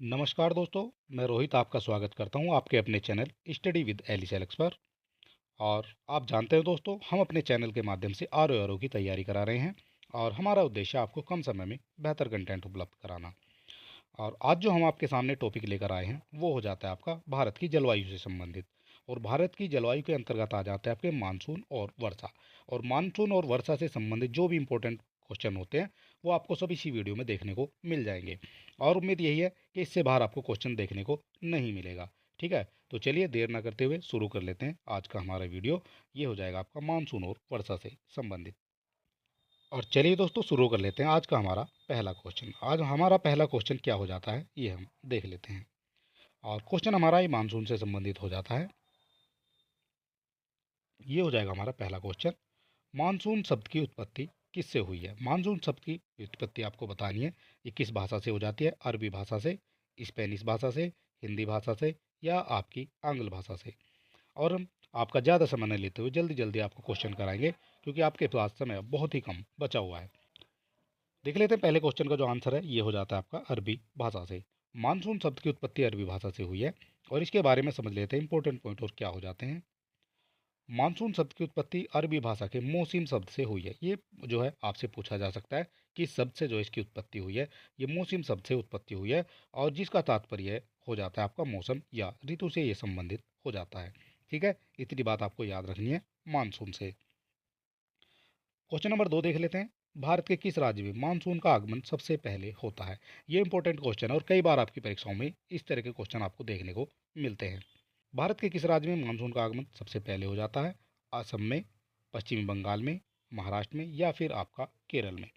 नमस्कार दोस्तों। मैं रोहित आपका स्वागत करता हूं आपके अपने channel study with Alice Alex पर। और आप जानते हैं दोस्तों, हम अपने चैनल के माध्यम से आर की तैयारी करा रहे हैं और हमारा उद्देश्य आपको कम समय में बेहतर कंटेंट उपलब्ध कराना। और आज जो हम आपके सामने टॉपिक लेकर आए हैं वो हो जाता है आपका भारत की जलवायु से संबंधित। और भारत की जलवायु के अंतर्गत आ जाते हैं आपके मानसून और वर्षा। और मानसून और वर्षा से संबंधित जो भी इंपॉर्टेंट क्वेश्चन होते हैं वो आपको सब इसी वीडियो में देखने को मिल जाएंगे। और उम्मीद यही है कि इससे बाहर आपको क्वेश्चन देखने को नहीं मिलेगा। ठीक है, तो चलिए देर ना करते हुए शुरू कर लेते हैं आज का हमारा वीडियो। ये हो जाएगा आपका मानसून और वर्षा से संबंधित। और चलिए दोस्तों शुरू कर लेते हैं आज का हमारा पहला क्वेश्चन। आज हमारा पहला क्वेश्चन क्या हो जाता है ये हम देख लेते हैं। और क्वेश्चन हमारा ही मानसून से संबंधित हो जाता है। ये हो जाएगा हमारा पहला क्वेश्चन। मानसून शब्द की उत्पत्ति किससे हुई है? मानसून शब्द की उत्पत्ति आपको बतानी है। ये किस भाषा से हो जाती है? अरबी भाषा से, स्पेनिश भाषा से, हिंदी भाषा से या आपकी आंग्ल भाषा से। और हम आपका ज़्यादा समय नहीं लेते हुए जल्दी जल्दी आपको क्वेश्चन कराएंगे क्योंकि आपके पास समय बहुत ही कम बचा हुआ है। देख लेते हैं पहले क्वेश्चन का जो आंसर है। ये हो जाता है आपका अरबी भाषा से। मानसून शब्द की उत्पत्ति अरबी भाषा से हुई है। और इसके बारे में समझ लेते हैं इंपॉर्टेंट पॉइंट और क्या हो जाते हैं। मानसून शब्द की उत्पत्ति अरबी भाषा के मौसम शब्द से हुई है। ये जो है आपसे पूछा जा सकता है कि शब्द से जो इसकी उत्पत्ति हुई है। ये मौसम शब्द से उत्पत्ति हुई है और जिसका तात्पर्य हो जाता है आपका मौसम या ऋतु से ये संबंधित हो जाता है। ठीक है, इतनी बात आपको याद रखनी है मानसून से। क्वेश्चन नंबर 2 देख लेते हैं। भारत के किस राज्य में मानसून का आगमन सबसे पहले होता है? ये इंपॉर्टेंट क्वेश्चन है और कई बार आपकी परीक्षाओं में इस तरह के क्वेश्चन आपको देखने को मिलते हैं। भारत के किस राज्य में मानसून का आगमन सबसे पहले हो जाता है? असम में, पश्चिमी बंगाल में, महाराष्ट्र में या फिर आपका केरल में?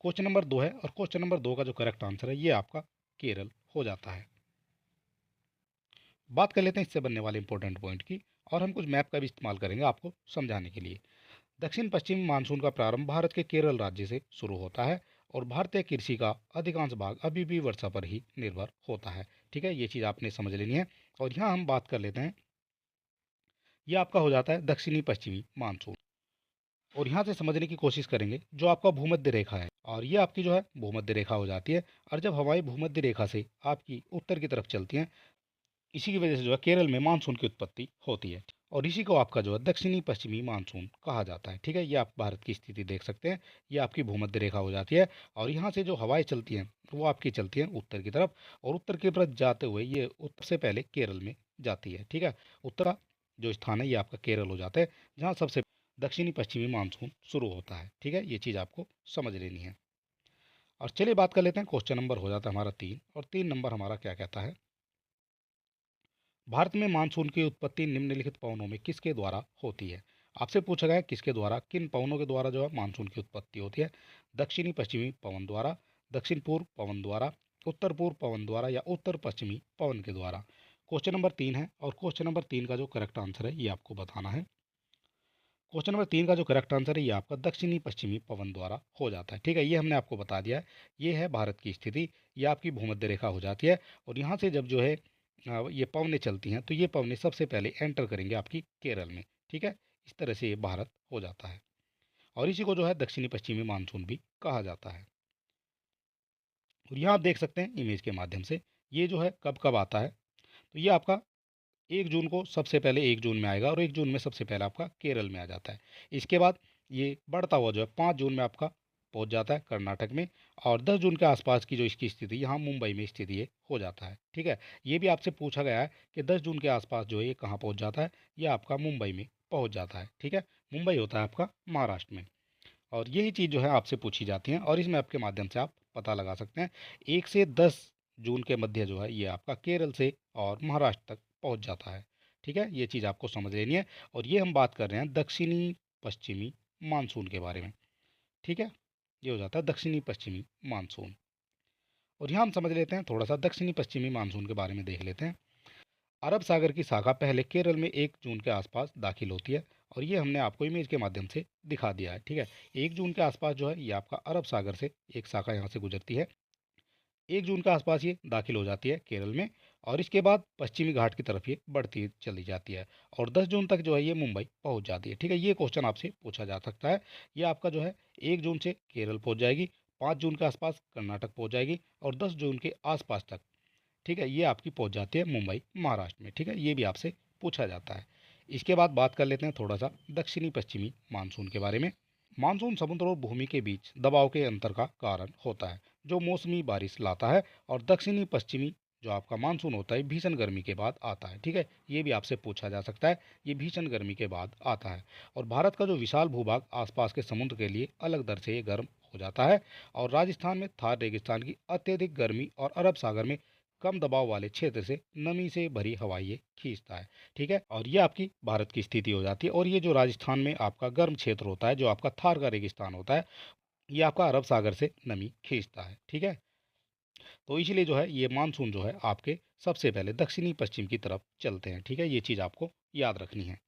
क्वेश्चन नंबर 2 है और क्वेश्चन नंबर 2 का जो करेक्ट आंसर है ये आपका केरल हो जाता है। बात कर लेते हैं इससे बनने वाले इंपॉर्टेंट पॉइंट की। और हम कुछ मैप का भी इस्तेमाल करेंगे आपको समझाने के लिए। दक्षिण पश्चिम मानसून का प्रारंभ भारत के केरल राज्य से शुरू होता है। और भारतीय कृषि का अधिकांश भाग अभी भी वर्षा पर ही निर्भर होता है। ठीक है, ये चीज़ आपने समझ लेनी है। और यहाँ हम बात कर लेते हैं। ये आपका हो जाता है दक्षिणी पश्चिमी मानसून। और यहाँ से समझने की कोशिश करेंगे जो आपका भूमध्य रेखा है। और ये आपकी जो है भूमध्य रेखा हो जाती है। और जब हवाएं भूमध्य रेखा से आपकी उत्तर की तरफ चलती हैं, इसी की वजह से जो है केरल में मानसून की उत्पत्ति होती है। और इसी को आपका जो है दक्षिणी पश्चिमी मानसून कहा जाता है। ठीक है, ये आप भारत की स्थिति देख सकते हैं। ये आपकी भूमध्य रेखा हो जाती है और यहाँ से जो हवाएं चलती हैं वो आपकी चलती हैं उत्तर की तरफ। और उत्तर की तरफ जाते हुए ये उत्तर से पहले केरल में जाती है। ठीक है, उत्तर का जो स्थान है ये आपका केरल हो जाता है, जहाँ सबसे दक्षिणी पश्चिमी मानसून शुरू होता है। ठीक है, ये चीज़ आपको समझ लेनी है। और चलिए बात कर लेते हैं। क्वेश्चन नंबर हो जाता है हमारा 3। और 3 नंबर हमारा क्या कहता है? भारत में मानसून की उत्पत्ति निम्नलिखित पवनों में किसके द्वारा होती है? आपसे पूछा गया है किसके द्वारा, किन पवनों के द्वारा जो है मानसून की उत्पत्ति होती है। दक्षिणी पश्चिमी पवन द्वारा, दक्षिण पूर्व पवन द्वारा, उत्तर पूर्व पवन द्वारा या उत्तर पश्चिमी पवन के द्वारा? क्वेश्चन नंबर 3 है और क्वेश्चन नंबर 3 का जो करेक्ट आंसर है ये आपको बताना है। क्वेश्चन नंबर 3 का जो करेक्ट आंसर है ये आपका दक्षिणी पश्चिमी पवन द्वारा हो जाता है। ठीक है, ये हमने आपको बता दिया है। ये है भारत की स्थिति। ये आपकी भूमध्य रेखा हो जाती है। और यहाँ से जब जो है ये पवनें चलती हैं तो ये पवनें सबसे पहले एंटर करेंगे आपकी केरल में। ठीक है, इस तरह से ये भारत हो जाता है। और इसी को जो है दक्षिणी पश्चिमी मानसून भी कहा जाता है। और यहाँ आप देख सकते हैं इमेज के माध्यम से ये जो है कब कब आता है। तो ये आपका 1 जून को सबसे पहले 1 जून में आएगा और 1 जून में सबसे पहले आपका केरल में आ जाता है। इसके बाद ये बढ़ता हुआ जो है 5 जून में आपका पहुंच जाता है कर्नाटक में। और 10 जून के आसपास की जो इसकी स्थिति यहाँ मुंबई में स्थिति ये हो जाता है। ठीक है, ये भी आपसे पूछा गया है कि 10 जून के आसपास जो है ये कहाँ पहुँच जाता है? ये आपका मुंबई में पहुँच जाता है। ठीक है, मुंबई होता है आपका महाराष्ट्र में। और यही चीज़ जो है आपसे पूछी जाती है और इस मैप के माध्यम से आप पता लगा सकते हैं। 1 से 10 जून के मध्य जो है ये आपका केरल से और महाराष्ट्र तक पहुंच जाता है। ठीक है, ये चीज़ आपको समझ लेनी है। और ये हम बात कर रहे हैं दक्षिणी पश्चिमी मानसून के बारे में। ठीक है, ये हो जाता है दक्षिणी पश्चिमी मानसून। और यहाँ हम समझ लेते हैं थोड़ा सा दक्षिणी पश्चिमी मानसून के बारे में देख लेते हैं। अरब सागर की शाखा पहले केरल में 1 जून के आसपास दाखिल होती है। और ये हमने आपको इमेज के माध्यम से दिखा दिया है। ठीक है, 1 जून के आसपास जो है ये आपका अरब सागर से एक शाखा यहाँ से गुजरती है। 1 जून के आसपास ये दाखिल हो जाती है केरल में। और इसके बाद पश्चिमी घाट की तरफ ये बढ़ती चली जाती है। और 10 जून तक जो है ये मुंबई पहुंच जाती है। ठीक है, ये क्वेश्चन आपसे पूछा जा सकता है। ये आपका जो है 1 जून से केरल पहुंच जाएगी, 5 जून के आसपास कर्नाटक पहुंच जाएगी और 10 जून के आसपास तक ठीक है, ये आपकी पहुंच जाती है मुंबई महाराष्ट्र में। ठीक है, ये भी आपसे पूछा जाता है। इसके बाद बात कर लेते हैं थोड़ा सा दक्षिणी पश्चिमी मानसून के बारे में। मानसून समुद्र और भूमि के बीच दबाव के अंतर का कारण होता है, जो मौसमी बारिश लाता है। और दक्षिणी पश्चिमी जो आपका मानसून होता है भीषण गर्मी के बाद आता है। ठीक है, ये भी आपसे पूछा जा सकता है, ये भीषण गर्मी के बाद आता है। और भारत का जो विशाल भूभाग आसपास के समुद्र के लिए अलग दर से ये गर्म हो जाता है। और राजस्थान में थार रेगिस्तान की अत्यधिक गर्मी और अरब सागर में कम दबाव वाले क्षेत्र से नमी से भरी हवाएं ये खींचता है। ठीक है, और ये आपकी भारत की स्थिति हो जाती है। और ये जो राजस्थान में आपका गर्म क्षेत्र होता है, जो आपका थार का रेगिस्तान होता है, ये आपका अरब सागर से नमी खींचता है। ठीक है, तो इसलिए जो है ये मानसून जो है आपके सबसे पहले दक्षिणी पश्चिम की तरफ चलते हैं। ठीक है, ये चीज़ आपको याद रखनी है।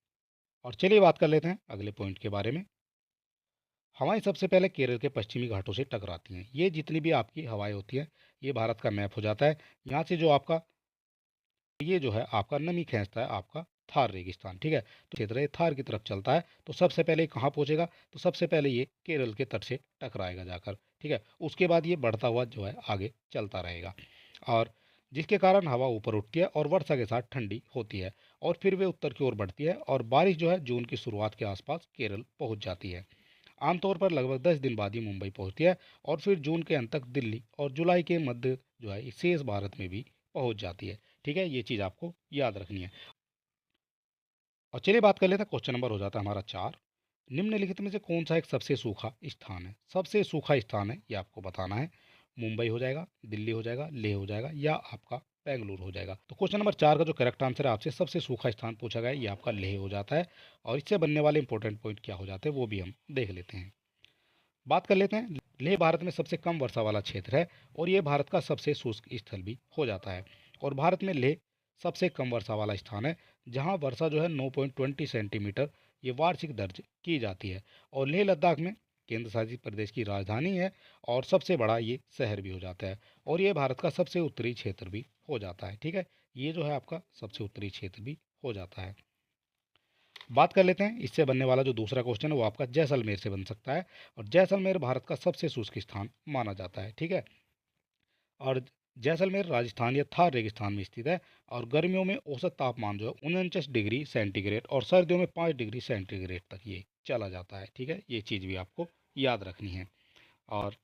और चलिए बात कर लेते हैं अगले पॉइंट के बारे में। हवाएं सबसे पहले केरल के पश्चिमी घाटों से टकराती हैं। ये जितनी भी आपकी हवाएं होती हैं, ये भारत का मैप हो जाता है। यहाँ से जो आपका ये जो है आपका नमी खींचता है आपका थार रेगिस्तान। ठीक है, तो क्षेत्र ये थार की तरफ चलता है, तो सबसे पहले कहाँ पहुँचेगा, तो सबसे पहले ये केरल के तट से टकराएगा जाकर। ठीक है, उसके बाद ये बढ़ता हुआ जो है आगे चलता रहेगा, और जिसके कारण हवा ऊपर उठती है और वर्षा के साथ ठंडी होती है। और फिर वे उत्तर की ओर बढ़ती है और बारिश जो है जून की शुरुआत के आसपास केरल पहुंच जाती है। आमतौर पर लगभग 10 दिन बाद ही मुंबई पहुंचती है, और फिर जून के अंत तक दिल्ली और जुलाई के मध्य जो है शेष भारत में भी पहुंच जाती है। ठीक है, ये चीज़ आपको याद रखनी है। और चलिए बात कर लेते हैं, क्वेश्चन नंबर हो जाता है हमारा 4। निम्नलिखित में से कौन सा एक सबसे सूखा स्थान है? सबसे सूखा स्थान है ये आपको बताना है। मुंबई हो जाएगा, दिल्ली हो जाएगा, लेह हो जाएगा, या आपका बेंगलुरु हो जाएगा। तो क्वेश्चन नंबर 4 का जो करेक्ट आंसर है आपसे सबसे सूखा स्थान पूछा गया है, ये आपका लेह हो जाता है। और इससे बनने वाले इंपॉर्टेंट पॉइंट क्या हो जाते हैं वो भी हम देख लेते हैं। बात कर लेते हैं, लेह भारत में सबसे कम वर्षा वाला क्षेत्र है, और ये भारत का सबसे शुष्क स्थल भी हो जाता है। और भारत में लेह सबसे कम वर्षा वाला स्थान है, जहाँ वर्षा जो है 9.20 सेंटीमीटर ये वार्षिक दर्ज की जाती है। और लेह लद्दाख में केंद्र शासित प्रदेश की राजधानी है, और सबसे बड़ा ये शहर भी हो जाता है। और ये भारत का सबसे उत्तरी क्षेत्र भी हो जाता है। ठीक है, ये जो है आपका सबसे उत्तरी क्षेत्र भी हो जाता है। बात कर लेते हैं, इससे बनने वाला जो दूसरा क्वेश्चन है वो आपका जैसलमेर से बन सकता है। और जैसलमेर भारत का सबसे शुष्क स्थान माना जाता है। ठीक है, और जैसलमेर राजस्थान या थार रेगिस्तान में स्थित है। और गर्मियों में औसत तापमान जो है 49 डिग्री सेंटीग्रेड, और सर्दियों में 5 डिग्री सेंटीग्रेड तक ये चला जाता है। ठीक है, ये चीज़ भी आपको याद रखनी है। और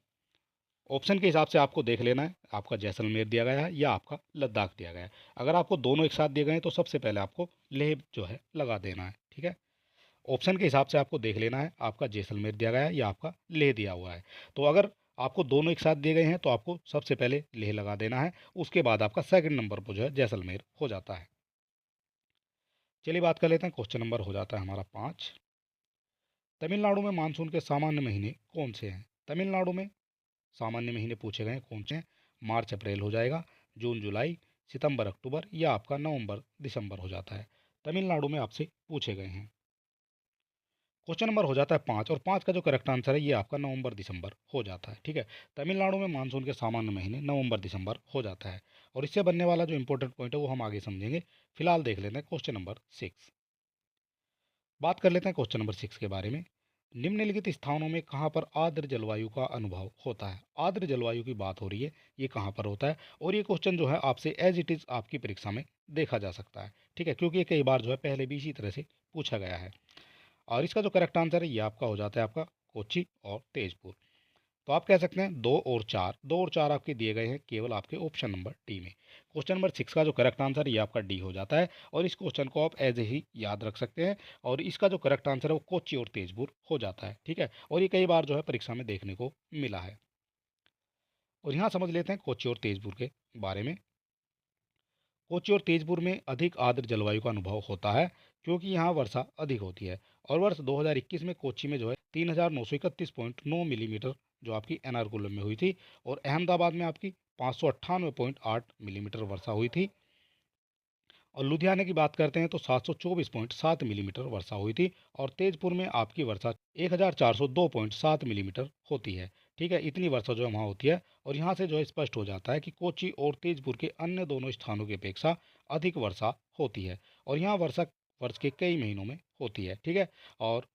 ऑप्शन के हिसाब से आपको देख लेना है, आपका जैसलमेर दिया गया है या आपका लद्दाख दिया गया है। अगर आपको दोनों एक साथ दिए गए हैं तो सबसे पहले आपको लेह जो है लगा देना है। ठीक है, ऑप्शन के हिसाब से आपको देख लेना है, आपका जैसलमेर दिया गया है या आपका लेह दिया हुआ है। तो अगर आपको दोनों एक साथ दिए गए हैं तो आपको सबसे पहले लेह लगा देना है, उसके बाद आपका सेकंड नंबर पर जो है जैसलमेर हो जाता है। चलिए बात कर लेते हैं, क्वेश्चन नंबर हो जाता है हमारा 5। तमिलनाडु में मानसून के सामान्य महीने कौन से हैं? तमिलनाडु में सामान्य महीने पूछे गए हैं कौन से हैं? मार्च अप्रैल हो जाएगा, जून जुलाई, सितंबर अक्टूबर, या आपका नवंबर दिसंबर हो जाता है। तमिलनाडु में आपसे पूछे गए हैं। क्वेश्चन नंबर हो जाता है 5, और 5 का जो करेक्ट आंसर है ये आपका नवंबर दिसंबर हो जाता है। ठीक है, तमिलनाडु में मानसून के सामान्य महीने नवंबर दिसंबर हो जाता है। और इससे बनने वाला जो इंपॉर्टेंट पॉइंट है वो हम आगे समझेंगे। फिलहाल देख लेते हैं क्वेश्चन नंबर 6। बात कर लेते हैं क्वेश्चन नंबर 6 के बारे में। निम्नलिखित स्थानों में कहाँ पर आर्द्र जलवायु का अनुभव होता है? आर्द्र जलवायु की बात हो रही है, ये कहाँ पर होता है? और ये क्वेश्चन जो है आपसे एज इट इज़ आपकी परीक्षा में देखा जा सकता है। ठीक है, क्योंकि ये कई बार जो है पहले भी इसी तरह से पूछा गया है। और इसका जो करेक्ट आंसर है ये आपका हो जाता है आपका कोच्चि और तेजपुर। तो आप कह सकते हैं 2 और 4 आपके दिए गए हैं केवल आपके ऑप्शन नंबर डी में। क्वेश्चन नंबर 6 का जो करेक्ट आंसर है ये आपका डी हो जाता है, और इस क्वेश्चन को आप एज ही याद रख सकते हैं। और इसका जो करेक्ट आंसर है वो कोच्चि और तेजपुर हो जाता है। ठीक है, और ये कई बार जो है परीक्षा में देखने को मिला है। और यहाँ समझ लेते हैं कोच्चि और तेजपुर के बारे में। कोच्चि और तेजपुर में अधिक आर्द्र जलवायु का अनुभव होता है, क्योंकि यहाँ वर्षा अधिक होती है। और वर्ष 2021 में कोच्चि में जो है 3931.9 मिलीमीटर जो आपकी एनारकुलम में हुई थी। और अहमदाबाद में आपकी 598.8 मिलीमीटर वर्षा हुई थी। और लुधियाना की बात करते हैं तो 724.7 मिलीमीटर वर्षा हुई थी। और तेजपुर में आपकी वर्षा 1402.7 मिलीमीटर होती है। ठीक है, इतनी वर्षा जो है वहाँ होती है। और यहाँ से जो है स्पष्ट हो जाता है कि कोच्चि और तेजपुर के अन्य दोनों स्थानों की अपेक्षा अधिक वर्षा होती है। और यहाँ वर्षा वर्ष के कई महीनों में होती है। ठीक है, और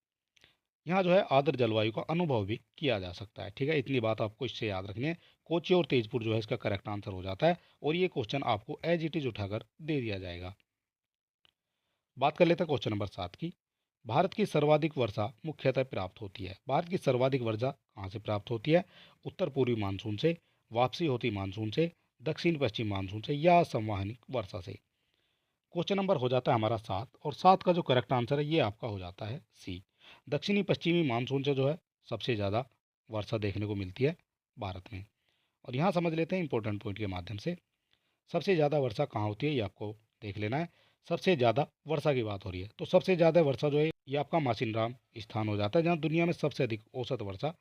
यहाँ जो है आर्द्र जलवायु का अनुभव भी किया जा सकता है। ठीक है, इतनी बात आपको इससे याद रखनी है, कोची और तेजपुर जो है इसका करेक्ट आंसर हो जाता है, और ये क्वेश्चन आपको एज इट इज उठाकर दे दिया जाएगा। बात कर लेते हैं क्वेश्चन नंबर 7 की। भारत की सर्वाधिक वर्षा मुख्यतः प्राप्त होती है। भारत की सर्वाधिक वर्षा कहाँ से प्राप्त होती है? उत्तर पूर्वी मानसून से, वापसी होती मानसून से, दक्षिण पश्चिम मानसून से, या संवहनी वर्षा से। क्वेश्चन नंबर हो जाता है हमारा 7, और 7 का जो करेक्ट आंसर है ये आपका हो जाता है सी। दक्षिणी पश्चिमी मानसून से जो है सबसे ज़्यादा वर्षा देखने को मिलती है भारत में। और यहाँ समझ लेते हैं इंपॉर्टेंट पॉइंट के माध्यम से। सबसे ज़्यादा वर्षा कहाँ होती है ये आपको देख लेना है। सबसे ज़्यादा वर्षा की बात हो रही है तो सबसे ज़्यादा वर्षा जो है ये आपका मासिनराम स्थान हो जाता है, जहाँ दुनिया में सबसे अधिक औसत वर्षा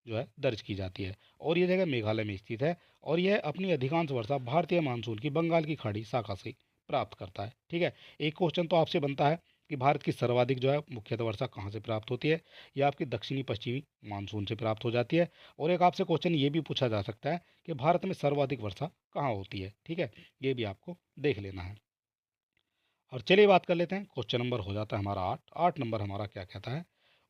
जो है दर्ज की जाती है, और ये जगह मेघालय में स्थित है। और यह अपनी अधिकांश वर्षा भारतीय मानसून की बंगाल की खाड़ी शाखा से प्राप्त करता है। ठीक है, एक क्वेश्चन तो आपसे बनता है कि भारत की सर्वाधिक जो है मुख्यतः वर्षा कहाँ से प्राप्त होती है? ये आपकी दक्षिणी पश्चिमी मानसून से प्राप्त हो जाती है। और एक आपसे क्वेश्चन ये भी पूछा जा सकता है कि भारत में सर्वाधिक वर्षा कहाँ होती है? ठीक है, ये भी आपको देख लेना है। और चलिए बात कर लेते हैं, क्वेश्चन नंबर हो जाता है हमारा 8। 8 नंबर हमारा क्या कहता है?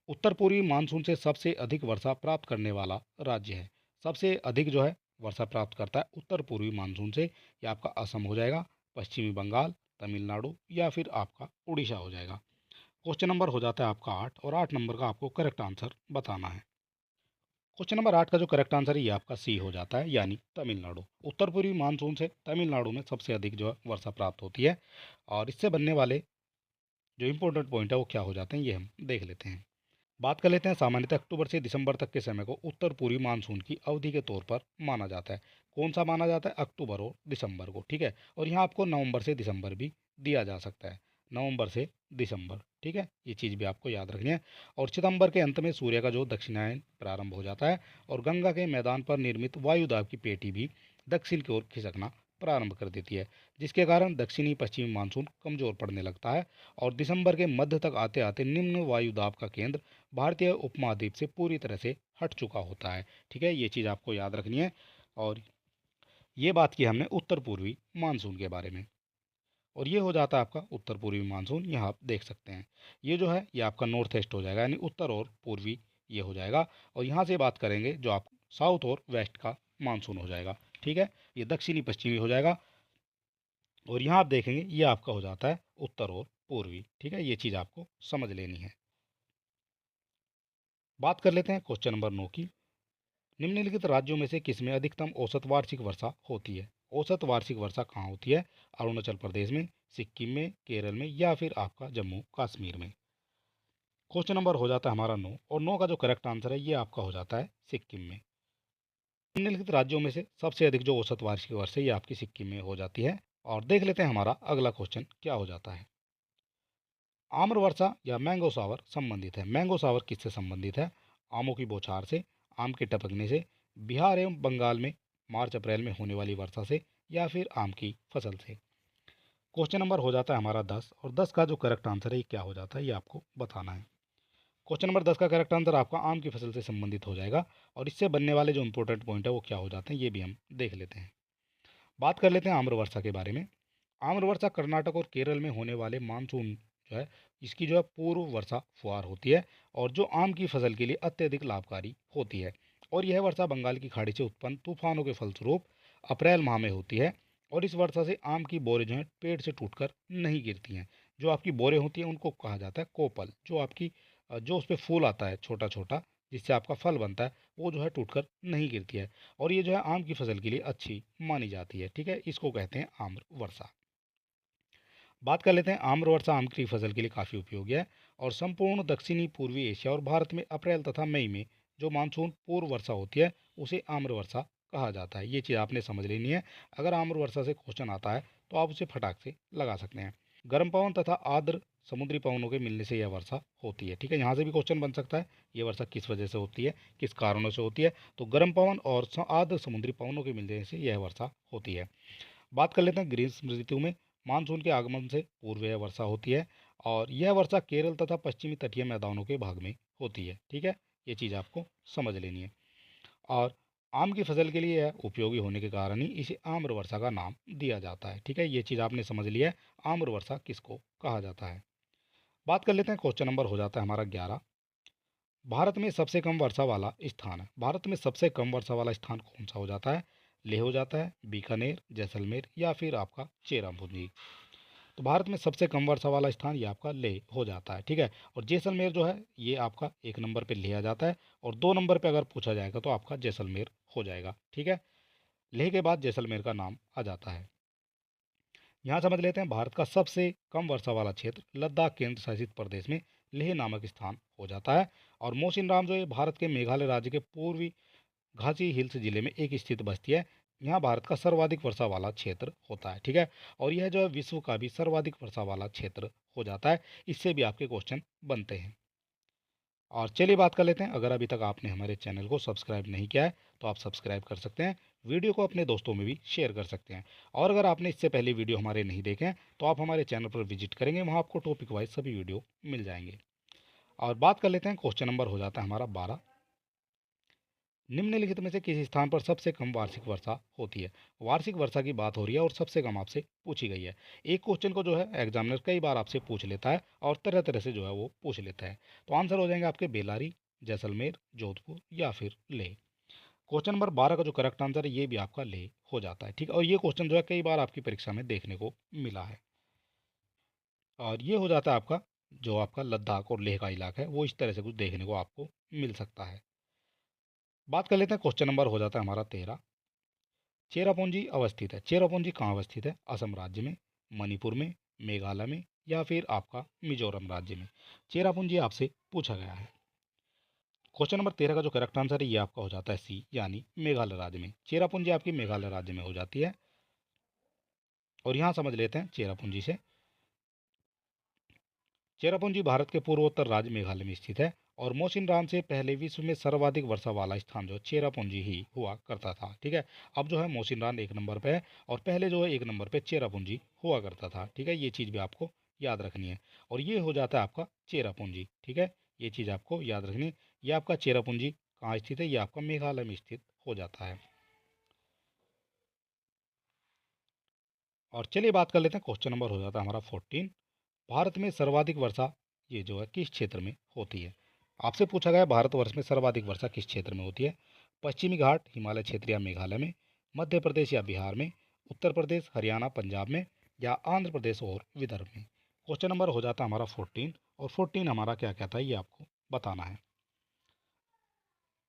उत्तर पूर्वी मानसून से सबसे अधिक वर्षा प्राप्त करने वाला राज्य है। सबसे अधिक जो है वर्षा प्राप्त करता है उत्तर पूर्वी मानसून से, या आपका असम हो जाएगा, पश्चिमी बंगाल, तमिलनाडु, या फिर आपका उड़ीसा हो जाएगा। क्वेश्चन नंबर हो जाता है आपका 8, और 8 नंबर का आपको करेक्ट आंसर बताना है। क्वेश्चन नंबर 8 का जो करेक्ट आंसर है ये आपका सी हो जाता है, यानी तमिलनाडु। उत्तर पूर्वी मानसून से तमिलनाडु में सबसे अधिक जो है वर्षा प्राप्त होती है। और इससे बनने वाले जो इंपॉर्टेंट पॉइंट है वो क्या हो जाते हैं ये हम देख लेते हैं। बात कर लेते हैं, सामान्यतः अक्टूबर से दिसंबर तक के समय को उत्तर पूर्वी मानसून की अवधि के तौर पर माना जाता है। कौन सा माना जाता है? अक्टूबर और दिसंबर को। ठीक है, और यहाँ आपको नवंबर से दिसंबर भी दिया जा सकता है, नवंबर से दिसंबर। ठीक है, ये चीज़ भी आपको याद रखनी है। और सितंबर के अंत में सूर्य का जो दक्षिणायन प्रारंभ हो जाता है, और गंगा के मैदान पर निर्मित वायुदाब की पेटी भी दक्षिण की ओर खिसकना प्रारंभ कर देती है, जिसके कारण दक्षिणी पश्चिमी मानसून कमजोर पड़ने लगता है। और दिसंबर के मध्य तक आते आते निम्न वायुदाब का केंद्र भारतीय उपमहाद्वीप से पूरी तरह से हट चुका होता है। ठीक है, ये चीज़ आपको याद रखनी है। और ये बात की हमने उत्तर पूर्वी मानसून के बारे में। और ये हो जाता है आपका उत्तर पूर्वी मानसून, यहाँ आप देख सकते हैं। ये जो है ये आपका नॉर्थ ईस्ट हो जाएगा, यानी उत्तर और पूर्वी ये हो जाएगा। और यहाँ से बात करेंगे जो आप साउथ और वेस्ट का मानसून हो जाएगा। ठीक है, ये दक्षिणी पश्चिमी हो जाएगा। और यहाँ आप देखेंगे ये आपका हो जाता है उत्तर और पूर्वी। ठीक है, ये चीज़ आपको समझ लेनी है। बात कर लेते हैं क्वेश्चन नंबर 9 की। निम्नलिखित राज्यों में से किसमें अधिकतम औसत वार्षिक वर्षा होती है? औसत वार्षिक वर्षा कहाँ होती है? अरुणाचल प्रदेश में, सिक्किम में, केरल में, या फिर आपका जम्मू कश्मीर में। क्वेश्चन नंबर हो जाता है हमारा 9, और 9 का जो करेक्ट आंसर है ये आपका हो जाता है सिक्किम में। निम्नलिखित राज्यों में से सबसे अधिक जो औसत वार्षिक वर्षा है ये आपकी सिक्किम में हो जाती है। और देख लेते हैं हमारा अगला क्वेश्चन क्या हो जाता है। आम्र वर्षा या मैंगो सावर संबंधित है। मैंगो सावर किससे संबंधित है? आमों की बौछार से, आम के टपकने से, बिहार एवं बंगाल में मार्च अप्रैल में होने वाली वर्षा से, या फिर आम की फसल से। क्वेश्चन नंबर हो जाता है हमारा 10, और 10 का जो करेक्ट आंसर है ये क्या हो जाता है ये आपको बताना है। क्वेश्चन नंबर 10 का करेक्ट आंसर आपका आम की फसल से संबंधित हो जाएगा। और इससे बनने वाले जो इंपॉर्टेंट पॉइंट है वो क्या हो जाते हैं ये भी हम देख लेते हैं। बात कर लेते हैं आम्र वर्षा के बारे में। आम्र वर्षा कर्नाटक और केरल में होने वाले मानसून जो है इसकी जो है पूर्व वर्षा फुहार होती है, और जो आम की फसल के लिए अत्यधिक लाभकारी होती है। और यह वर्षा बंगाल की खाड़ी से उत्पन्न तूफानों के फलस्वरूप अप्रैल माह में होती है। और इस वर्षा से आम की बोरे जो है पेड़ से टूटकर नहीं गिरती हैं। जो आपकी बोरे होती हैं उनको कहा जाता है कोपल। जो आपकी जो उस पर फूल आता है छोटा छोटा जिससे आपका फल बनता है वो जो है टूटकर नहीं गिरती है। और ये जो है आम की फसल के लिए अच्छी मानी जाती है। ठीक है, इसको कहते हैं आम्र वर्षा। बात कर लेते हैं, आम्र वर्षा आम की फसल के लिए काफ़ी उपयोगी है। और संपूर्ण दक्षिणी पूर्वी एशिया और भारत में अप्रैल तथा मई में जो मानसून पूर्व वर्षा होती है उसे आम्र वर्षा कहा जाता है। ये चीज़ आपने समझ लेनी है। अगर आम्र वर्षा से क्वेश्चन आता है तो आप उसे फटाक से लगा सकते हैं। गर्म पवन तथा आर्द्र समुद्री पवनों के मिलने से यह वर्षा होती है। ठीक है, यहाँ से भी क्वेश्चन बन सकता है ये वर्षा किस वजह से होती है, किस कारणों से होती है। तो गर्म पवन और आर्द्र समुद्री पवनों के मिलने से यह वर्षा होती है। बात कर लेते हैं ग्रीष्म ऋतु में मानसून के आगमन से पूर्व यह वर्षा होती है। और यह वर्षा केरल तथा पश्चिमी तटीय मैदानों के भाग में होती है। ठीक है, ये चीज़ आपको समझ लेनी है। और आम की फसल के लिए यह उपयोगी होने के कारण ही इसे आम्र वर्षा का नाम दिया जाता है। ठीक है, ये चीज़ आपने समझ लिया है आम्र वर्षा किसको कहा जाता है। बात कर लेते हैं, क्वेश्चन नंबर हो जाता है हमारा 11। भारत में सबसे कम वर्षा वाला स्थान है। भारत में सबसे कम वर्षा वाला स्थान कौन सा हो जाता है? लेह हो जाता है, बीकानेर, जैसलमेर या फिर आपका चेरापूंजी। तो भारत में सबसे कम वर्षा वाला स्थान ये आपका लेह हो जाता है, ठीक है। और जैसलमेर जो है ये आपका 1 नंबर पे लिया जाता है, और 2 नंबर पे अगर पूछा जाएगा तो आपका जैसलमेर हो जाएगा, ठीक है। लेह के बाद जैसलमेर का नाम आ जाता है। यहाँ समझ लेते हैं भारत का सबसे कम वर्षा वाला क्षेत्र लद्दाख केंद्र शासित प्रदेश में लेह नामक स्थान हो जाता है। और मोसिनराम जो है भारत के मेघालय राज्य के पूर्वी घासी हिल्स जिले में एक स्थित बस्ती है। यहाँ भारत का सर्वाधिक वर्षा वाला क्षेत्र होता है, ठीक है। और यह जो है विश्व का भी सर्वाधिक वर्षा वाला क्षेत्र हो जाता है। इससे भी आपके क्वेश्चन बनते हैं। और चलिए बात कर लेते हैं, अगर अभी तक आपने हमारे चैनल को सब्सक्राइब नहीं किया है तो आप सब्सक्राइब कर सकते हैं। वीडियो को अपने दोस्तों में भी शेयर कर सकते हैं। और अगर आपने इससे पहले वीडियो हमारे नहीं देखे हैं तो आप हमारे चैनल पर विजिट करेंगे, वहाँ आपको टॉपिक वाइज सभी वीडियो मिल जाएंगे। और बात कर लेते हैं, क्वेश्चन नंबर हो जाता है हमारा 12। निम्नलिखित में से किस स्थान पर सबसे कम वार्षिक वर्षा होती है? वार्षिक वर्षा की बात हो रही है और सबसे कम आपसे पूछी गई है। एक क्वेश्चन को जो है एग्जामिनर कई बार आपसे पूछ लेता है और तरह तरह से जो है वो पूछ लेता है। तो आंसर हो जाएंगे आपके बेलारी, जैसलमेर, जोधपुर या फिर लेह। क्वेश्चन नंबर 12 का जो करेक्ट आंसर है ये भी आपका लेह हो जाता है, ठीक है। और ये क्वेश्चन जो है कई बार आपकी परीक्षा में देखने को मिला है। और ये हो जाता है आपका जो आपका लद्दाख और लेह का इलाका है वो इस तरह से कुछ देखने को आपको मिल सकता है। बात कर लेते हैं, क्वेश्चन नंबर हो जाता है हमारा 13। चेरापूंजी अवस्थित है। चेरापूंजी कहाँ अवस्थित है? असम राज्य में, मणिपुर में, मेघालय में या फिर आपका मिजोरम राज्य में। चेरापूंजी आपसे पूछा गया है। क्वेश्चन नंबर 13 का जो करेक्ट आंसर है ये आपका हो जाता है सी, यानी मेघालय राज्य में। चेरापूंजी आपकी मेघालय राज्य में हो जाती है। और यहाँ समझ लेते हैं चेरापूंजी से। चेरापूंजी भारत के पूर्वोत्तर राज्य मेघालय में स्थित है। और मौसिनराम से पहले विश्व में सर्वाधिक वर्षा वाला स्थान जो चेरापूंजी ही हुआ करता था, ठीक है। अब जो है मौसिनराम 1 नंबर पे है और पहले जो है 1 नंबर पे चेरापूंजी हुआ करता था, ठीक है। ये चीज़ भी आपको याद रखनी है। और ये हो जाता है आपका चेरापूंजी, ठीक है। ये चीज़ आपको याद रखनी है। ये आपका चेरापूंजी कहाँ स्थित है? ये आपका मेघालय में स्थित हो जाता है। और चलिए बात कर लेते हैं, क्वेश्चन नंबर हो जाता है हमारा 14। भारत में सर्वाधिक वर्षा ये जो है किस क्षेत्र में होती है? आपसे पूछा गया भारतवर्ष में सर्वाधिक वर्षा किस क्षेत्र में होती है? पश्चिमी घाट, हिमालय क्षेत्र या मेघालय में, मध्य प्रदेश या बिहार में, उत्तर प्रदेश, हरियाणा, पंजाब में या आंध्र प्रदेश और विदर्भ में। क्वेश्चन नंबर हो जाता है हमारा 14। और 14 हमारा क्या कहता है ये आपको बताना है।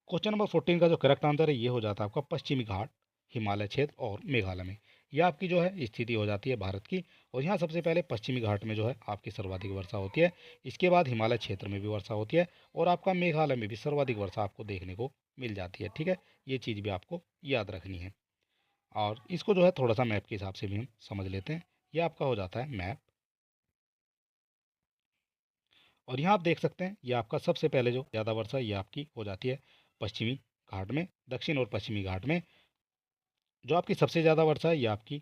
क्वेश्चन नंबर 14 का जो करेक्ट आंसर है ये हो जाता है आपका पश्चिमी घाट, हिमालय क्षेत्र और मेघालय में। यह आपकी जो है स्थिति हो जाती है भारत की। और यहाँ सबसे पहले पश्चिमी घाट में जो है आपकी सर्वाधिक वर्षा होती है। इसके बाद हिमालय क्षेत्र में भी वर्षा होती है और आपका मेघालय में भी सर्वाधिक वर्षा आपको देखने को मिल जाती है, ठीक है। ये चीज़ भी आपको याद रखनी है। और इसको जो है थोड़ा सा मैप के हिसाब से भी हम समझ लेते हैं। यह आपका हो जाता है मैप। और यहाँ आप देख सकते हैं ये आपका सबसे पहले जो ज़्यादा वर्षा ये आपकी हो जाती है पश्चिमी घाट में, दक्षिण और पश्चिमी घाट में। जो आपकी सबसे ज़्यादा वर्षा है ये आपकी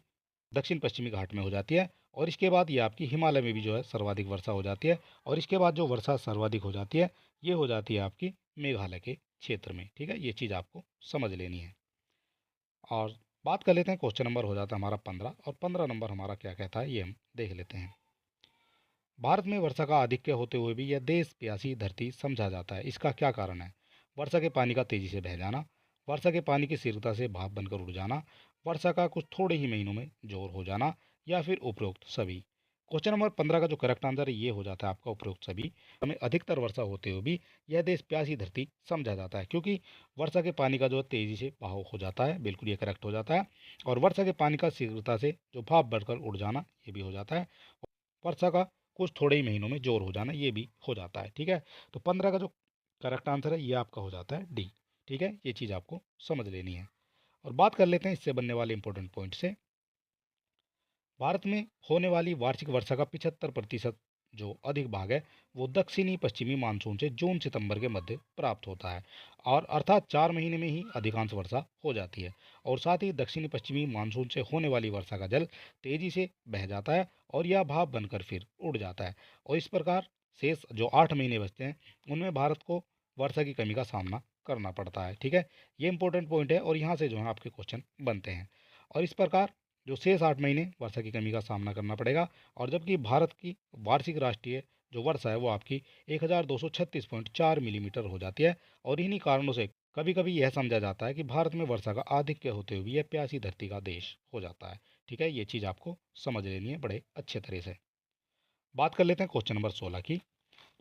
दक्षिण पश्चिमी घाट में हो जाती है। और इसके बाद ये आपकी हिमालय में भी जो है सर्वाधिक वर्षा हो जाती है। और इसके बाद जो वर्षा सर्वाधिक हो जाती है ये हो जाती है आपकी मेघालय के क्षेत्र में, ठीक है। ये चीज़ आपको समझ लेनी है। और बात कर लेते हैं, क्वेश्चन नंबर हो जाता है हमारा 15। और 15 नंबर हमारा क्या कहता है ये हम देख लेते हैं। भारत में वर्षा का आधिक्य होते हुए भी यह देश प्यासी धरती समझा जाता है, इसका क्या कारण है? वर्षा के पानी का तेजी से बह जाना, वर्षा के पानी की शीघ्रता से भाप बनकर उड़ जाना, वर्षा का कुछ थोड़े ही महीनों में जोर हो जाना या फिर उपरोक्त सभी। क्वेश्चन नंबर 15 का जो करेक्ट आंसर है ये हो जाता है आपका उपरोक्त सभी। हमें अधिकतर वर्षा होते हुए भी यह देश प्यासी धरती समझा जाता है, क्योंकि वर्षा के पानी का जो तेजी से बहाव हो जाता है, बिल्कुल ये करेक्ट हो जाता है। और वर्षा के पानी का शीघ्रता से जो भाप बढ़कर उड़ जाना ये भी हो जाता है। वर्षा का कुछ थोड़े ही महीनों में जोर हो जाना ये भी हो जाता है, ठीक है। तो 15 का जो करेक्ट आंसर है ये आपका हो जाता है डी, ठीक है। ये चीज़ आपको समझ लेनी है। और बात कर लेते हैं इससे बनने वाले इंपॉर्टेंट पॉइंट से। भारत में होने वाली वार्षिक वर्षा का 75% जो अधिक भाग है वो दक्षिणी पश्चिमी मानसून से जून सितंबर के मध्य प्राप्त होता है। और अर्थात 4 महीने में ही अधिकांश वर्षा हो जाती है। और साथ ही दक्षिणी पश्चिमी मानसून से होने वाली वर्षा का जल तेजी से बह जाता है और यह भाप बनकर फिर उड़ जाता है। और इस प्रकार शेष जो 8 महीने बचते हैं उनमें भारत को वर्षा की कमी का सामना करना पड़ता है, ठीक है। ये इंपॉर्टेंट पॉइंट है और यहाँ से जो है आपके क्वेश्चन बनते हैं। और इस प्रकार जो शेष 8 महीने वर्षा की कमी का सामना करना पड़ेगा। और जबकि भारत की वार्षिक राष्ट्रीय जो वर्षा है वो आपकी 1236.4 मिलीमीटर हो जाती है। और इन्हीं कारणों से कभी कभी यह समझा जाता है कि भारत में वर्षा का आधिक्य होते हुए यह प्यासी धरती का देश हो जाता है। ठीक है, ये चीज़ आपको समझ लेनी है बड़े अच्छे तरह से। बात कर लेते हैं क्वेश्चन नंबर 16 की।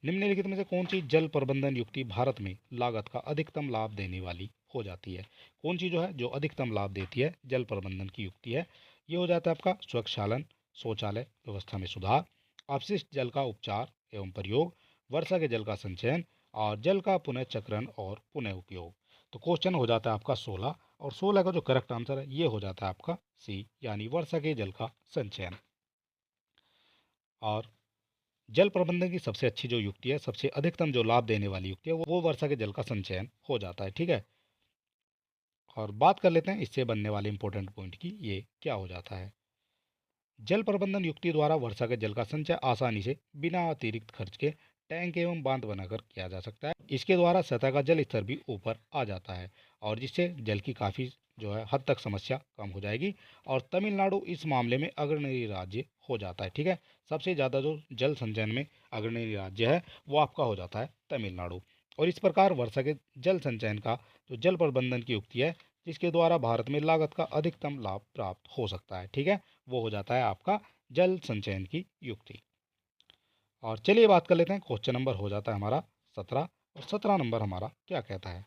निम्नलिखित में से कौन सी जल प्रबंधन युक्ति भारत में लागत का अधिकतम लाभ देने वाली हो जाती है? कौन सी जो है जो अधिकतम लाभ देती है जल प्रबंधन की युक्ति है? ये हो जाता है आपका स्वच्छालन, शौचालय व्यवस्था में सुधार, अपशिष्ट जल का उपचार एवं प्रयोग, वर्षा के जल का संचयन और जल का पुनः चक्रण और पुनः उपयोग। तो क्वेश्चन हो जाता है आपका 16, और 16 का जो करेक्ट आंसर है ये हो जाता है आपका सी, यानी वर्षा के जल का संचयन। और जल प्रबंधन की सबसे अच्छी जो युक्ति है, सबसे अधिकतम जो लाभ देने वाली युक्ति है, वो वर्षा के जल का संचयन हो जाता है। ठीक है, और बात कर लेते हैं इससे बनने वाले इंपॉर्टेंट पॉइंट की, ये क्या हो जाता है। जल प्रबंधन युक्ति द्वारा वर्षा के जल का संचय आसानी से बिना अतिरिक्त खर्च के टैंक एवं बांध बनाकर किया जा सकता है। इसके द्वारा सतह का जल स्तर भी ऊपर आ जाता है और जिससे जल की काफ़ी जो है हद तक समस्या कम हो जाएगी। और तमिलनाडु इस मामले में अग्रणी राज्य हो जाता है। ठीक है, सबसे ज़्यादा जो जल संचयन में अग्रणी राज्य है वो आपका हो जाता है तमिलनाडु। और इस प्रकार वर्षा के जल संचयन का जो जल प्रबंधन की युक्ति है, जिसके द्वारा भारत में लागत का अधिकतम लाभ प्राप्त हो सकता है। ठीक है, वो हो जाता है आपका जल संचयन की युक्ति। और चलिए बात कर लेते हैं, क्वेश्चन नंबर हो जाता है हमारा 17। और 17 नंबर हमारा क्या कहता है।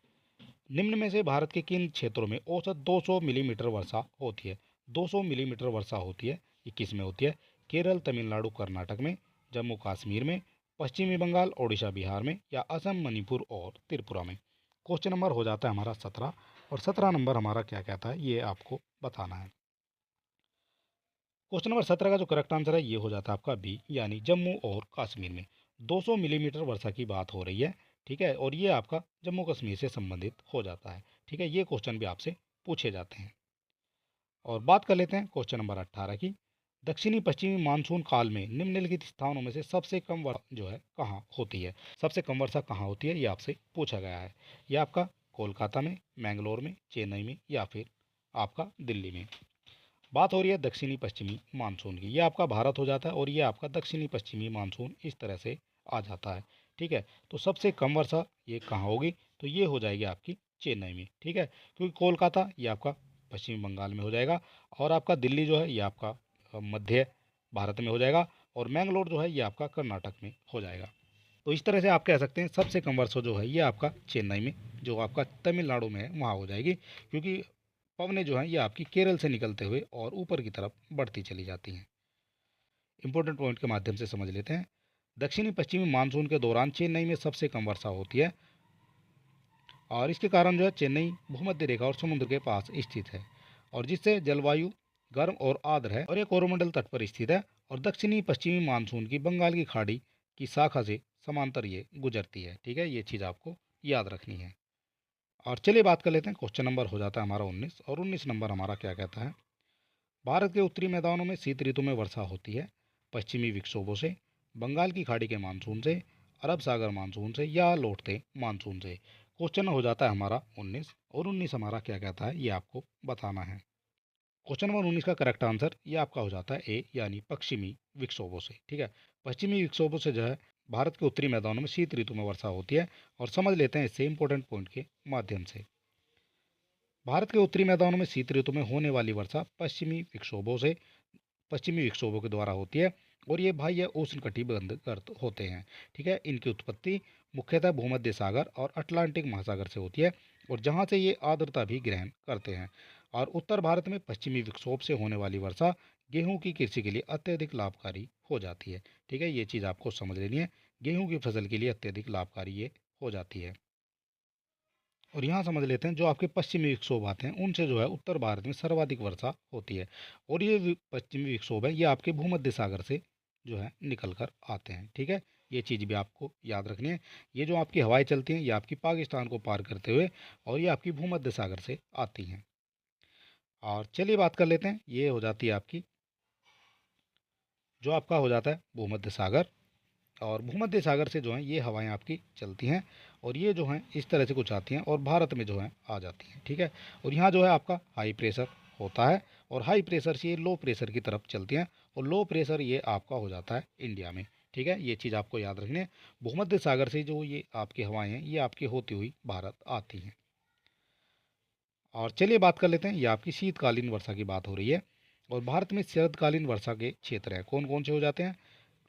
निम्न में से भारत के किन क्षेत्रों में औसत 200 मिलीमीटर वर्षा होती है? 200 मिलीमीटर वर्षा होती है, ये किस में होती है? केरल, तमिलनाडु, कर्नाटक में, जम्मू कश्मीर में, पश्चिमी बंगाल, ओडिशा, बिहार में, या असम, मणिपुर और त्रिपुरा में। क्वेश्चन नंबर हो जाता है हमारा 17, और 17 नंबर हमारा क्या कहता है ये आपको बताना है। क्वेश्चन नंबर 17 का जो करेक्ट आंसर है ये हो जाता है आपका बी, यानी जम्मू और कश्मीर में 200 मिलीमीटर वर्षा की बात हो रही है। ठीक है, और ये आपका जम्मू कश्मीर से संबंधित हो जाता है। ठीक है, ये क्वेश्चन भी आपसे पूछे जाते हैं। और बात कर लेते हैं क्वेश्चन नंबर 18 की। दक्षिणी पश्चिमी मानसून काल में निम्नलिखित स्थानों में से सबसे कम वर्षा जो है कहाँ होती है? सबसे कम वर्षा कहाँ होती है ये आपसे पूछा गया है। ये आपका कोलकाता में, मैंगलोर में, चेन्नई में, या फिर आपका दिल्ली में। बात हो रही है दक्षिणी पश्चिमी मानसून की। ये आपका भारत हो जाता है और ये आपका दक्षिणी पश्चिमी मानसून इस तरह से आ जाता है। ठीक है, तो सबसे कम वर्षा ये कहाँ होगी? तो ये हो जाएगी आपकी चेन्नई में। ठीक है, क्योंकि कोलकाता ये आपका पश्चिमी बंगाल में हो जाएगा, और आपका दिल्ली जो है ये आपका मध्य भारत में हो जाएगा, और मैंगलोर जो है ये आपका कर्नाटक में हो जाएगा। तो इस तरह से आप कह सकते हैं सबसे कम वर्षा जो है ये आपका चेन्नई में, जो आपका तमिलनाडु में है, वहाँ हो जाएगी, क्योंकि पवनें जो हैं ये आपकी केरल से निकलते हुए और ऊपर की तरफ बढ़ती चली जाती हैं। इंपॉर्टेंट पॉइंट के माध्यम से समझ लेते हैं। दक्षिणी पश्चिमी मानसून के दौरान चेन्नई में सबसे कम वर्षा होती है, और इसके कारण जो है चेन्नई भूमध्य रेखा और समुद्र के पास स्थित है, और जिससे जलवायु गर्म और आर्द्र है, और ये कोरोमंडल तट पर स्थित है। और दक्षिणी पश्चिमी मानसून की बंगाल की खाड़ी की शाखा से समांतर ये गुजरती है। ठीक है, ये चीज़ आपको याद रखनी है। और चलिए बात कर लेते हैं, क्वेश्चन नंबर हो जाता है हमारा 19, और 19 नंबर हमारा क्या कहता है। भारत के उत्तरी मैदानों में शीत ऋतु में वर्षा होती है पश्चिमी विक्षोभों से, बंगाल की खाड़ी के मानसून से, अरब सागर मानसून से, या लौटते मानसून से। क्वेश्चन हो जाता है हमारा 19, और 19 हमारा क्या कहता है ये आपको बताना है। क्वेश्चन नंबर 19 का करेक्ट आंसर ये आपका हो जाता है ए, यानी पश्चिमी विक्षोभों से। ठीक है, पश्चिमी विक्षोभों से जो है भारत के उत्तरी मैदानों में शीत ऋतु में वर्षा होती है। और समझ लेते हैं इससे इंपॉर्टेंट पॉइंट के माध्यम से। भारत के उत्तरी मैदानों में शीत ऋतु में होने वाली वर्षा पश्चिमी विक्षोभों के द्वारा होती है, और ये बाह्य उष्णकटिबंध होते हैं। ठीक है, इनकी उत्पत्ति मुख्यतः भूमध्य सागर और अटलांटिक महासागर से होती है, और जहाँ से ये आर्द्रता भी ग्रहण करते हैं। और उत्तर भारत में पश्चिमी विक्षोभ से होने वाली वर्षा गेहूं की कृषि के लिए अत्यधिक लाभकारी हो जाती है। ठीक है, ये चीज़ आपको समझ लेनी है, गेहूं की फसल के लिए अत्यधिक लाभकारी ये हो जाती है। और यहाँ समझ लेते हैं जो आपके पश्चिमी विक्षोभ आते हैं उनसे जो है उत्तर भारत में सर्वाधिक वर्षा होती है। और ये पश्चिमी विक्षोभ है ये आपके भूमध्य सागर से जो है निकल कर आते हैं। ठीक है, ये चीज़ भी आपको याद रखनी है। ये जो आपकी हवाएं चलती हैं ये आपकी पाकिस्तान को पार करते हुए और ये आपकी भूमध्य सागर से आती हैं। और चलिए बात कर लेते हैं, ये हो जाती है आपकी जो आपका हो जाता है भूमध्य सागर। और भूमध्य सागर से जो है ये हवाएं आपकी चलती हैं, और ये जो हैं इस तरह से कुछ आती हैं और भारत में जो है आ जाती हैं। ठीक है, और यहाँ जो है आपका हाई प्रेशर होता है, और हाई प्रेशर से ये लो प्रेशर की तरफ चलती हैं, और लो प्रेशर ये आपका हो जाता है इंडिया में। ठीक है, ये चीज़ आपको याद रखनी है। भूमध्य सागर से जो ये आपकी हवाएं हैं ये आपकी होती हुई भारत आती हैं। और चलिए बात कर लेते हैं, ये आपकी शीतकालीन वर्षा की बात हो रही है। और भारत में शरदकालीन वर्षा के क्षेत्र हैं, कौन कौन से हो जाते हैं?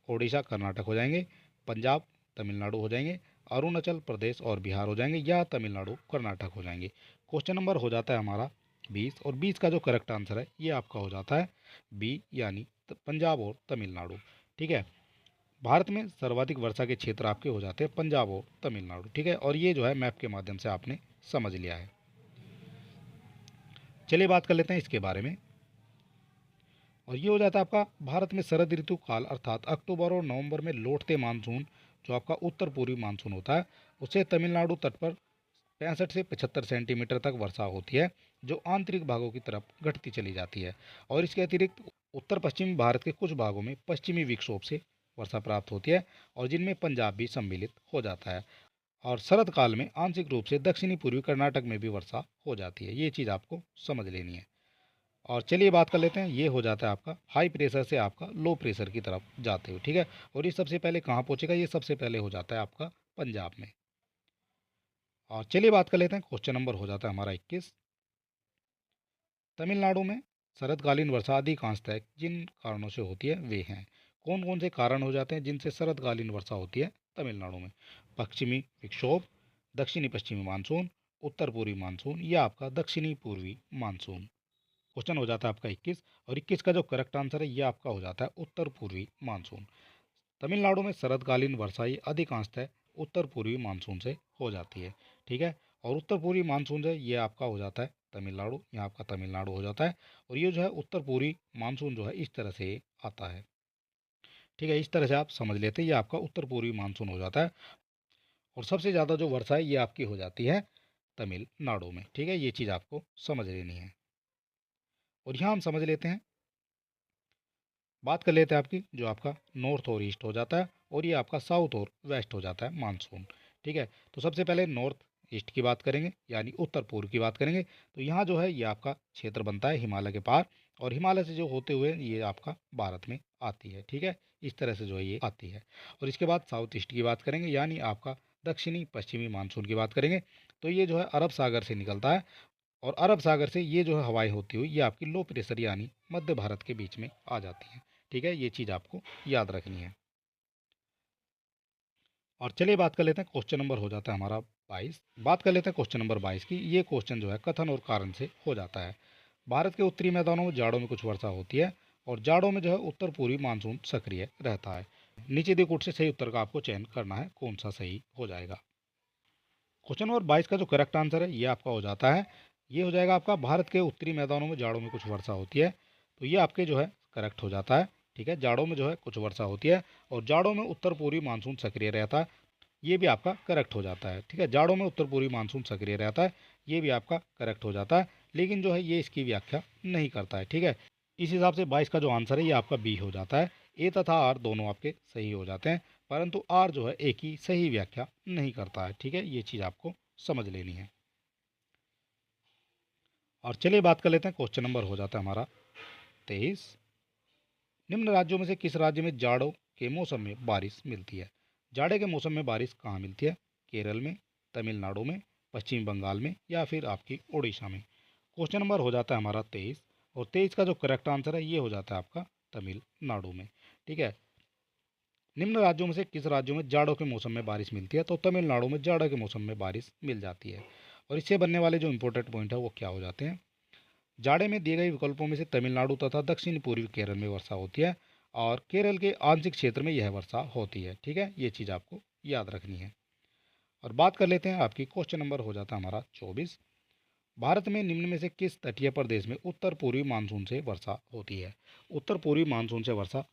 ओडिशा कर्नाटक हो जाएंगे, पंजाब तमिलनाडु हो जाएंगे, अरुणाचल प्रदेश और बिहार हो जाएंगे, या तमिलनाडु कर्नाटक हो जाएंगे। क्वेश्चन नंबर हो जाता है हमारा 20, और 20 का जो करेक्ट आंसर है ये आपका हो जाता है बी, यानी पंजाब और तमिलनाडु। ठीक है, भारत में सर्वाधिक वर्षा के क्षेत्र आपके हो जाते हैं पंजाब और तमिलनाडु। ठीक है, और ये जो है मैप के माध्यम से आपने समझ लिया है। चलिए बात कर लेते हैं इसके बारे में। और ये हो जाता है आपका भारत में शरद ऋतु काल अर्थात अक्टूबर और नवंबर में लौटते मानसून, जो आपका उत्तर पूर्वी मानसून होता है, उससे तमिलनाडु तट पर 65 से 75 सेंटीमीटर तक वर्षा होती है, जो आंतरिक भागों की तरफ घटती चली जाती है। और इसके अतिरिक्त उत्तर पश्चिमी भारत के कुछ भागों में पश्चिमी विक्षोभ से वर्षा प्राप्त होती है, और जिनमें पंजाब भी सम्मिलित हो जाता है। और शरद काल में आंशिक रूप से दक्षिणी पूर्वी कर्नाटक में भी वर्षा हो जाती है। ये चीज़ आपको समझ लेनी है। और चलिए बात कर लेते हैं, ये हो जाता है आपका हाई प्रेशर से आपका लो प्रेशर की तरफ जाते हुए। ठीक है, और ये सबसे पहले कहाँ पहुँचेगा? ये सबसे पहले हो जाता है आपका पंजाब में। और चलिए बात कर लेते हैं, क्वेश्चन नंबर हो जाता है हमारा 21। तमिलनाडु में शरदकालीन वर्षा अधिकांशतः जिन कारणों से होती है वे हैं, कौन कौन से कारण हो जाते हैं जिनसे शरदकालीन वर्षा होती है तमिलनाडु में? पश्चिमी विक्षोभ, दक्षिणी पश्चिमी मानसून, उत्तर पूर्वी मानसून, या आपका दक्षिणी पूर्वी मानसून। क्वेश्चन हो जाता है आपका 21, और 21 का जो करेक्ट आंसर है ये आपका हो जाता है उत्तर पूर्वी मानसून। तमिलनाडु में शरदकालीन वर्षा ये अधिकांशतः उत्तर पूर्वी मानसून से हो जाती है। ठीक है, और उत्तर पूर्वी मानसून से ये आपका हो जाता है तमिलनाडु, यहाँ आपका तमिलनाडु हो जाता है। और ये जो है उत्तर पूर्वी मानसून जो है इस तरह से आता है। ठीक है, इस तरह से आप समझ लेते हैं, ये आपका उत्तर पूर्वी मानसून हो जाता है। और सबसे ज़्यादा जो वर्षा है ये आपकी हो जाती है तमिलनाडु में। ठीक है, ये चीज़ आपको समझ लेनी है। और यहाँ हम समझ लेते हैं, बात कर लेते हैं आपकी जो आपका नॉर्थ और ईस्ट हो जाता है, और ये आपका साउथ और वेस्ट हो जाता है मानसून। ठीक है, तो सबसे पहले नॉर्थ ईस्ट की बात करेंगे, यानी उत्तर पूर्व की बात करेंगे। तो यहाँ जो है ये आपका क्षेत्र बनता है हिमालय के पार, और हिमालय से जो होते हुए ये आपका भारत में आती है। ठीक है, इस तरह से जो है ये आती है। और इसके बाद साउथ ईस्ट की बात करेंगे, यानी आपका दक्षिणी पश्चिमी मानसून की बात करेंगे। तो ये जो है अरब सागर से निकलता है, और अरब सागर से ये जो है हवाएं होती हुई ये आपकी लो प्रेशर यानी मध्य भारत के बीच में आ जाती हैं। ठीक है, ये चीज़ आपको याद रखनी है। और चलिए बात कर लेते हैं, क्वेश्चन नंबर हो जाता है हमारा 22। बात कर लेते हैं क्वेश्चन नंबर 22 की। ये क्वेश्चन जो है कथन और कारण से हो जाता है। भारत के उत्तरी मैदानों में जाड़ों में कुछ वर्षा होती है, और जाड़ों में जो है उत्तर पूर्वी मानसून सक्रिय रहता है। नीचे दिए कोट से सही उत्तर का आपको चयन करना है, कौन सा सही हो जाएगा। क्वेश्चन नंबर 22 का जो करेक्ट आंसर है ये आपका हो जाता है, ये हो जाएगा आपका भारत के उत्तरी मैदानों में जाड़ों में कुछ वर्षा होती है। तो ये आपके जो है करेक्ट हो जाता है। ठीक है, जाड़ों में जो है कुछ वर्षा होती है, और जाड़ों में उत्तर पूर्वी मानसून सक्रिय रहता है। ये भी आपका करेक्ट हो जाता है। ठीक है, जाड़ों में उत्तर पूर्वी मानसून सक्रिय रहता है, ये भी आपका करेक्ट हो जाता है। लेकिन जो है ये इसकी व्याख्या नहीं करता है। ठीक है, इस हिसाब से 22 का जो आंसर है ये आपका बी हो जाता है। ए तथा आर दोनों आपके सही हो जाते हैं, परंतु आर जो है ए की सही व्याख्या नहीं करता है। ठीक है, ये चीज़ आपको समझ लेनी है। और चलिए बात कर लेते हैं, क्वेश्चन नंबर हो जाता है हमारा 23। निम्न राज्यों में से किस राज्य में जाड़ों के मौसम में बारिश मिलती है? जाड़े के मौसम में बारिश कहाँ मिलती है? केरल में, तमिलनाडु में, पश्चिम बंगाल में, या फिर आपकी उड़ीसा में। क्वेश्चन नंबर हो जाता है हमारा 23, और 23 का जो करेक्ट आंसर है ये हो जाता है आपका तमिलनाडु में। ठीक है, निम्न राज्यों में से किस राज्यों में जाड़ों के मौसम में बारिश मिलती है? तो तमिलनाडु में जाड़ों के मौसम में बारिश मिल जाती है। और इससे बनने वाले जो इंपॉर्टेंट पॉइंट है वो क्या हो जाते हैं? जाड़े में दिए गए विकल्पों में से तमिलनाडु तथा दक्षिण पूर्वी केरल में वर्षा होती है, और केरल के आंशिक क्षेत्र में यह वर्षा होती है। ठीक है, ये चीज़ आपको याद रखनी है। और बात कर लेते हैं आपकी, क्वेश्चन नंबर हो जाता है हमारा 24। भारत में निम्न में से किस तटीय प्रदेश में उत्तर पूर्वी मानसून से वर्षा होती है? उत्तर पूर्वी मानसून से वर्षा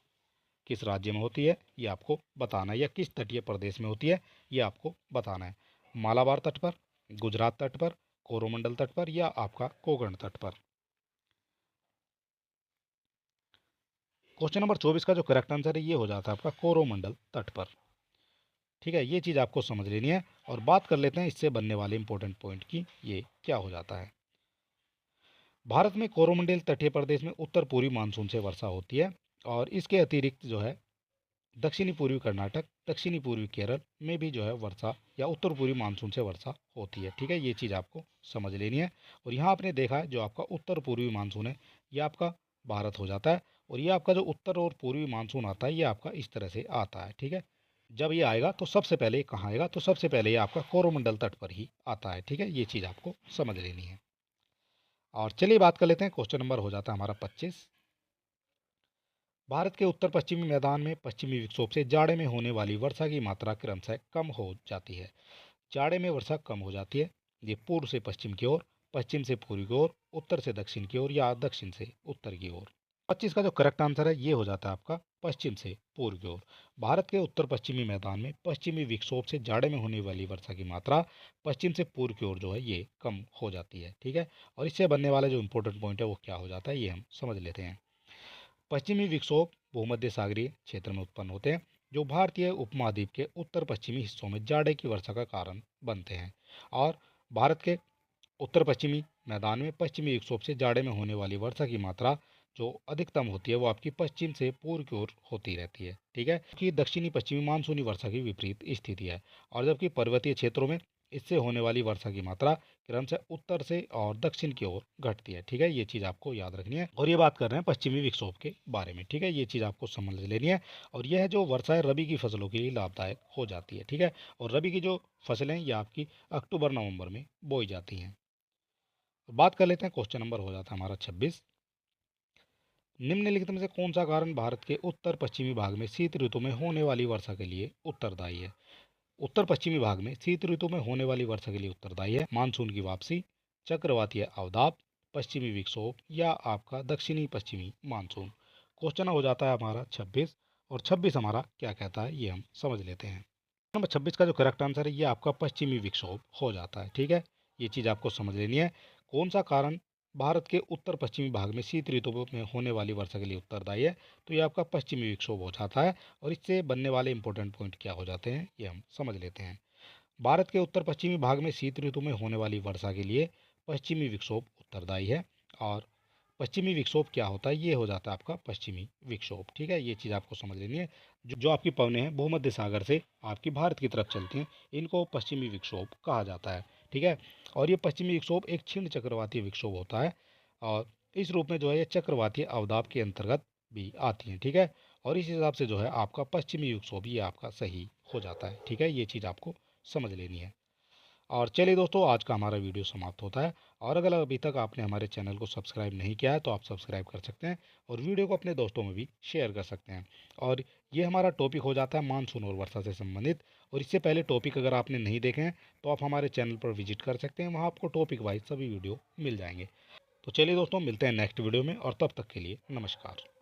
किस राज्य में होती है ये आपको बताना है, या किस तटीय प्रदेश में होती है ये आपको बताना है। मालाबार तट पर, गुजरात तट पर, कोरोमंडल तट पर, या आपका कोकण तट पर। क्वेश्चन नंबर 24 का जो करेक्ट आंसर है ये हो जाता है आपका कोरोमंडल तट पर। ठीक है, ये चीज़ आपको समझ लेनी है। और बात कर लेते हैं इससे बनने वाले इंपॉर्टेंट पॉइंट की, ये क्या हो जाता है। भारत में कोरोमंडल तटीय प्रदेश में उत्तर पूर्वी मानसून से वर्षा होती है, और इसके अतिरिक्त जो है दक्षिणी पूर्वी कर्नाटक, दक्षिणी पूर्वी केरल में भी जो है वर्षा या उत्तर पूर्वी मानसून से वर्षा होती है। ठीक है, ये चीज़ आपको समझ लेनी है। और यहाँ आपने देखा है जो आपका उत्तर पूर्वी मानसून है ये आपका भारत हो जाता है, और ये आपका जो उत्तर और पूर्वी मानसून आता है ये आपका इस तरह से आता है। ठीक है, जब ये आएगा तो सबसे पहले ये कहाँ आएगा, तो सबसे पहले ये आपका कोरोमंडल तट पर ही आता है। ठीक है, ये चीज़ आपको समझ लेनी है। और चलिए बात कर लेते हैं, क्वेश्चन नंबर हो जाता है हमारा 25। भारत के उत्तर पश्चिमी मैदान में पश्चिमी विक्षोभ से जाड़े में होने वाली वर्षा की मात्रा क्रमशः कम हो जाती है। जाड़े में वर्षा कम हो जाती है, ये पूर्व से पश्चिम की ओर, पश्चिम से पूर्व की ओर, उत्तर से दक्षिण की ओर या दक्षिण से उत्तर की ओर। 25 का जो करेक्ट आंसर है ये हो जाता है आपका पश्चिम से पूर्व की ओर। भारत के उत्तर पश्चिमी मैदान में पश्चिमी विक्षोभ से जाड़े में होने वाली वर्षा की मात्रा पश्चिम से पूर्व की ओर जो है ये कम हो जाती है। ठीक है, और इससे बनने वाला जो इंपॉर्टेंट पॉइंट है वो क्या हो जाता है ये हम समझ लेते हैं। पश्चिमी विक्षोभ भूमध्य सागरीय क्षेत्र में उत्पन्न होते हैं, जो भारतीय उपमहाद्वीप के उत्तर पश्चिमी हिस्सों में जाड़े की वर्षा का कारण बनते हैं। और भारत के उत्तर पश्चिमी मैदान में पश्चिमी विक्षोभ से जाड़े में होने वाली वर्षा की मात्रा जो अधिकतम होती है वो आपकी पश्चिम से पूर्व की ओर होती रहती है। ठीक है, कि दक्षिणी पश्चिमी मानसूनी वर्षा की विपरीत स्थिति है, और जबकि पर्वतीय क्षेत्रों में इससे होने वाली वर्षा की मात्रा क्रमशः उत्तर से और दक्षिण की ओर घटती है। ठीक है, ये चीज़ आपको याद रखनी है। और ये बात कर रहे हैं पश्चिमी विक्षोभ के बारे में। ठीक है, ये चीज़ आपको समझ लेनी है। और यह जो वर्षा है रबी की फसलों के लिए लाभदायक हो जाती है। ठीक है, और रबी की जो फसलें ये आपकी अक्टूबर नवंबर में बोई जाती हैं। बात कर लेते हैं, क्वेश्चन नंबर हो जाता है हमारा 26। निम्नलिखित में से कौन सा कारण भारत के उत्तर पश्चिमी भाग में शीत ऋतु में होने वाली वर्षा के लिए उत्तरदायी है। उत्तर पश्चिमी भाग में शीत ऋतु में होने वाली वर्षा के लिए उत्तरदायी है मानसून की वापसी, चक्रवातीय अवदाब, पश्चिमी विक्षोभ या आपका दक्षिणी पश्चिमी मानसून। क्वेश्चन हो जाता है हमारा 26, और 26 हमारा क्या कहता है ये हम समझ लेते हैं। नंबर 26 का जो करेक्ट आंसर है ये आपका पश्चिमी विक्षोभ हो जाता है। ठीक है, ये चीज़ आपको समझ लेनी है। कौन सा कारण भारत के उत्तर पश्चिमी भाग में शीत ऋतु में होने वाली वर्षा के लिए उत्तरदायी है, तो ये आपका पश्चिमी विक्षोभ हो जाता है। और इससे बनने वाले इंपॉर्टेंट पॉइंट क्या हो जाते हैं ये हम समझ लेते हैं। भारत के उत्तर पश्चिमी भाग में शीत ऋतु में होने वाली वर्षा के लिए पश्चिमी विक्षोभ उत्तरदायी है। और पश्चिमी विक्षोभ क्या होता है ये हो जाता है आपका पश्चिमी विक्षोभ। ठीक है, ये चीज़ आपको समझ लेनी है। जो आपकी पवनें हैं भूमध्य सागर से आपकी भारत की तरफ चलती हैं, इनको पश्चिमी विक्षोभ कहा जाता है। ठीक है, और ये पश्चिमी विक्षोभ एक क्षीण चक्रवाती विक्षोभ होता है, और इस रूप में जो है ये चक्रवातीय अवदाब के अंतर्गत भी आती हैं। ठीक है, और इस हिसाब से जो है आपका पश्चिमी विक्षोभ ये आपका सही हो जाता है। ठीक है, ये चीज़ आपको समझ लेनी है। और चलिए दोस्तों, आज का हमारा वीडियो समाप्त होता है। और अगर अभी तक आपने हमारे चैनल को सब्सक्राइब नहीं किया है तो आप सब्सक्राइब कर सकते हैं, और वीडियो को अपने दोस्तों में भी शेयर कर सकते हैं। और ये हमारा टॉपिक हो जाता है मानसून और वर्षा से संबंधित। और इससे पहले टॉपिक अगर आपने नहीं देखे हैं तो आप हमारे चैनल पर विजिट कर सकते हैं, वहाँ आपको टॉपिक वाइज सभी वीडियो मिल जाएंगे। तो चलिए दोस्तों, मिलते हैं नेक्स्ट वीडियो में, और तब तक के लिए नमस्कार।